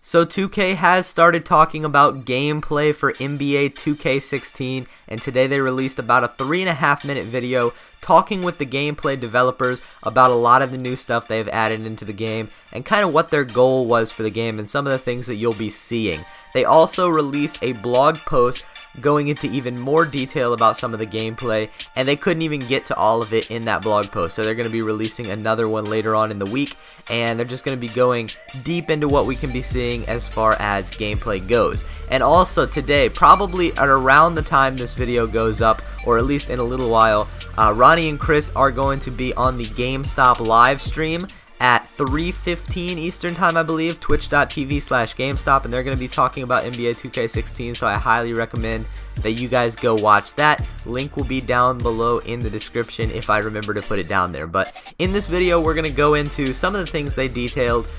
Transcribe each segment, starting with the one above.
So 2K has started talking about gameplay for NBA 2K16, and today they released about a 3.5-minute video talking with the gameplay developers about a lot of the new stuff they've added into the game and kind of what their goal was for the game and some of the things that you'll be seeing. They also released a blog post going into even more detail about some of the gameplay, and they couldn't even get to all of it in that blog post, so they're going to be releasing another one later on in the week, and they're just going to be going deep into what we can be seeing as far as gameplay goes. And also today, probably at around the time this video goes up, or at least in a little while, Ronnie and Chris are going to be on the GameStop live stream at 3:15 Eastern Time, I believe, twitch.tv/GameStop, and they're going to be talking about NBA 2K16, so I highly recommend that you guys go watch that. Link will be down below in the description if I remember to put it down there. But in this video, we're going to go into some of the things they detailed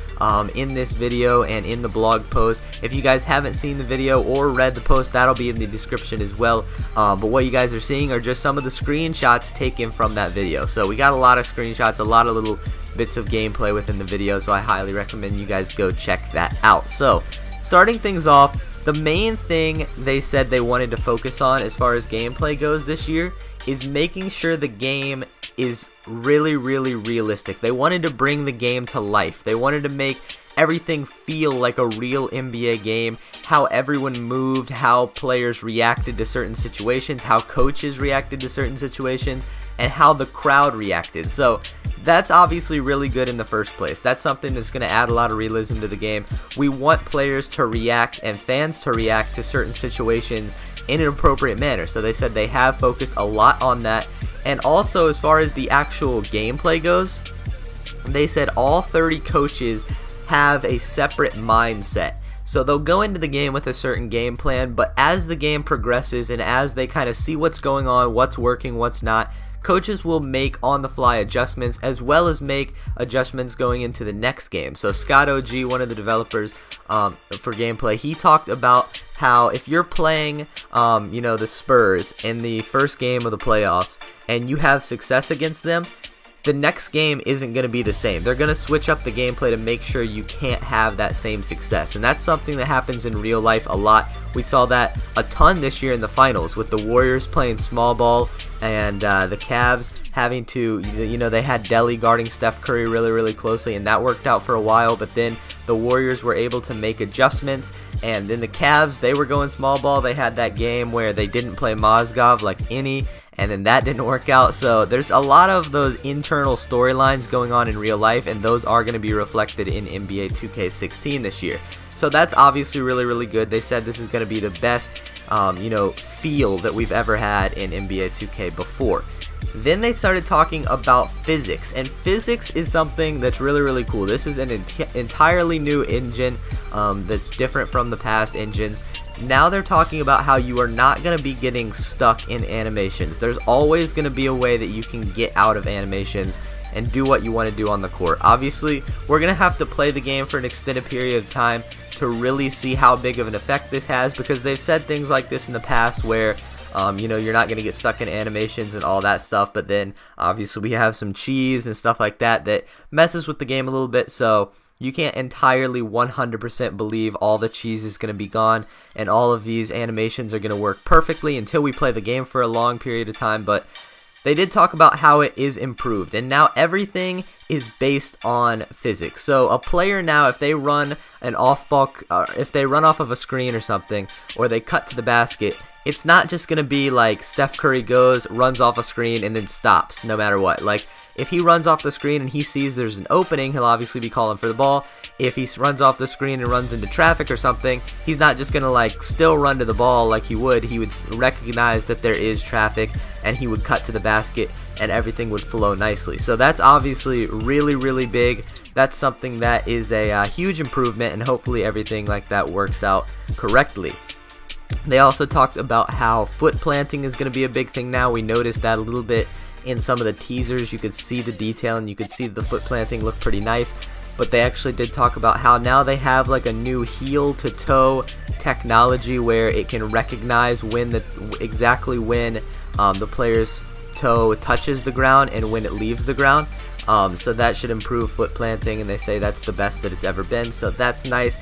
in this video and in the blog post. If you guys haven't seen the video or read the post, that'll be in the description as well. But what you guys are seeing are just some of the screenshots taken from that video. So we got a lot of screenshots, a lot of little bits of gameplay within the video, so I highly recommend you guys go check that out. So starting things off, the main thing they said they wanted to focus on as far as gameplay goes this year is making sure the game is really realistic. They wanted to bring the game to life. They wanted to make everything feel like a real NBA game, how everyone moved, how players reacted to certain situations, how coaches reacted to certain situations, and how the crowd reacted. So that's obviously really good in the first place. That's something that's going to add a lot of realism to the game. We want players to react and fans to react to certain situations in an appropriate manner. So they said they have focused a lot on that. And also, as far as the actual gameplay goes, they said all 30 coaches have a separate mindset. So they'll go into the game with a certain game plan, but as the game progresses and as they kind of see what's going on, what's working, what's not, coaches will make on-the-fly adjustments as well as make adjustments going into the next game. So Scott OG, one of the developers for gameplay, he talked about how if you're playing the Spurs in the first game of the playoffs and you have success against them, the next game isn't going to be the same. They're going to switch up the gameplay to make sure you can't have that same success. And that's something that happens in real life a lot. We saw that a ton this year in the finals with the Warriors playing small ball and the Cavs having to, they had Delly guarding Steph Curry really closely, and that worked out for a while, but then the Warriors were able to make adjustments, and then the Cavs, they were going small ball. They had that game where they didn't play Mozgov like any, and then that didn't work out. So there's a lot of those internal storylines going on in real life, and those are going to be reflected in NBA 2K16 this year. So that's obviously really good. They said this is going to be the best feel that we've ever had in NBA 2K before. Then they started talking about physics, and physics is something that's really cool. This is an entirely new engine that's different from the past engines. Now they're talking about how you are not going to be getting stuck in animations. There's always going to be a way that you can get out of animations and do what you want to do on the court. Obviously, we're going to have to play the game for an extended period of time to really see how big of an effect this has, because they've said things like this in the past where you're not going to get stuck in animations and all that stuff, but then obviously we have some cheese and stuff like that that messes with the game a little bit, so you can't entirely 100% believe all the cheese is going to be gone and all of these animations are going to work perfectly until we play the game for a long period of time. But they did talk about how it is improved, and now everything is based on physics. So a player now, if they run an off-ball, if they run off of a screen or something, or they cut to the basket, it's not just going to be like Steph Curry goes, runs off a screen, and then stops no matter what. Like, if he runs off the screen and he sees there's an opening, he'll obviously be calling for the ball. If he runs off the screen and runs into traffic or something, he's not just going to like still run to the ball like he would. He would recognize that there is traffic and he would cut to the basket and everything would flow nicely. So that's obviously really big. That's something that is a huge improvement, and hopefully everything like that works out correctly. They also talked about how foot planting is going to be a big thing now. We noticed that a little bit in some of the teasers. You could see the detail and you could see the foot planting look pretty nice. But they actually did talk about how now they have like a new heel to toe technology where it can recognize when exactly when the player's toe touches the ground and when it leaves the ground. So that should improve foot planting, and they say that's the best that it's ever been, so that's nice.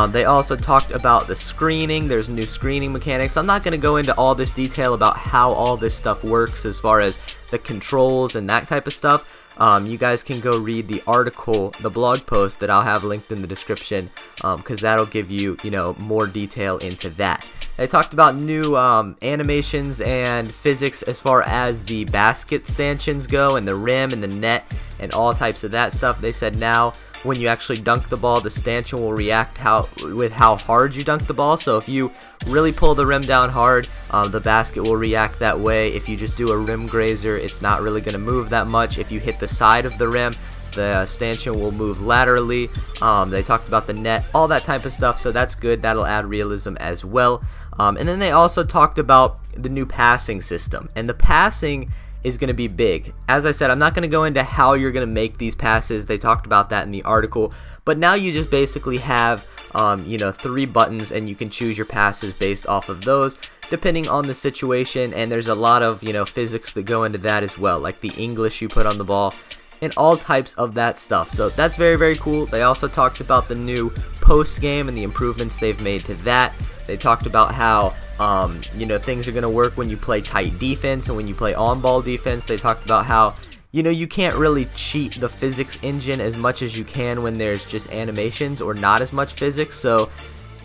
They also talked about the screening. There's new screening mechanics. I'm not going to go into all this detail about how all this stuff works as far as the controls and that type of stuff. You guys can go read the article, the blog post that I'll have linked in the description, because that'll give you, more detail into that. They talked about new animations and physics as far as the basket stanchions go, and the rim and the net and all types of that stuff. They said now when you actually dunk the ball, the stanchion will react with how hard you dunk the ball. So if you really pull the rim down hard, the basket will react that way. If you just do a rim grazer, it's not really going to move that much. If you hit the side of the rim, the stanchion will move laterally. They talked about the net, all that type of stuff, so that's good. That'll add realism as well. And then they also talked about the new passing system, and the passing is going to be big. As I said, I'm not going to go into how you're going to make these passes. They talked about that in the article, but now you just basically have 3 buttons, and you can choose your passes based off of those depending on the situation. And there's a lot of physics that go into that as well, like the English you put on the ball and all types of that stuff. So that's very, very cool. They also talked about the new post game and the improvements they've made to that. They talked about how things are going to work when you play tight defense and when you play on-ball defense. They talked about how you can't really cheat the physics engine as much as you can when there's just animations or not as much physics. So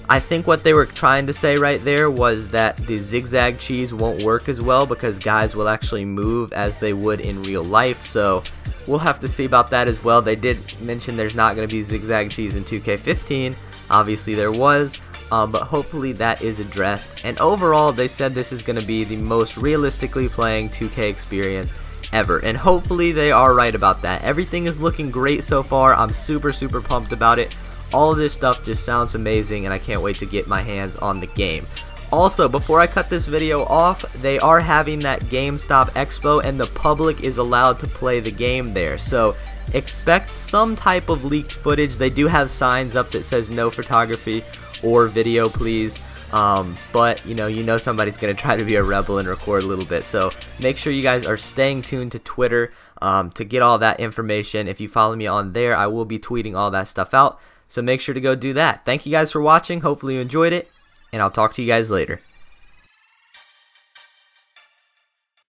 I think what they were trying to say right there was that the zigzag cheese won't work as well because guys will actually move as they would in real life. So we'll have to see about that as well. They did mention there's not going to be zigzag cheese in 2K15. Obviously there was, but hopefully that is addressed. And overall, they said this is going to be the most realistically playing 2K experience ever, and hopefully they are right about that. Everything is looking great so far. I'm super pumped about it. All of this stuff just sounds amazing, and I can't wait to get my hands on the game. Also, before I cut this video off, they are having that GameStop Expo, and the public is allowed to play the game there. So expect some type of leaked footage. They do have signs up that says no photography or video, please. But you know somebody's gonna try to be a rebel and record a little bit. So make sure you guys are staying tuned to Twitter to get all that information. If you follow me on there, I will be tweeting all that stuff out. So make sure to go do that. Thank you guys for watching. Hopefully you enjoyed it, and I'll talk to you guys later.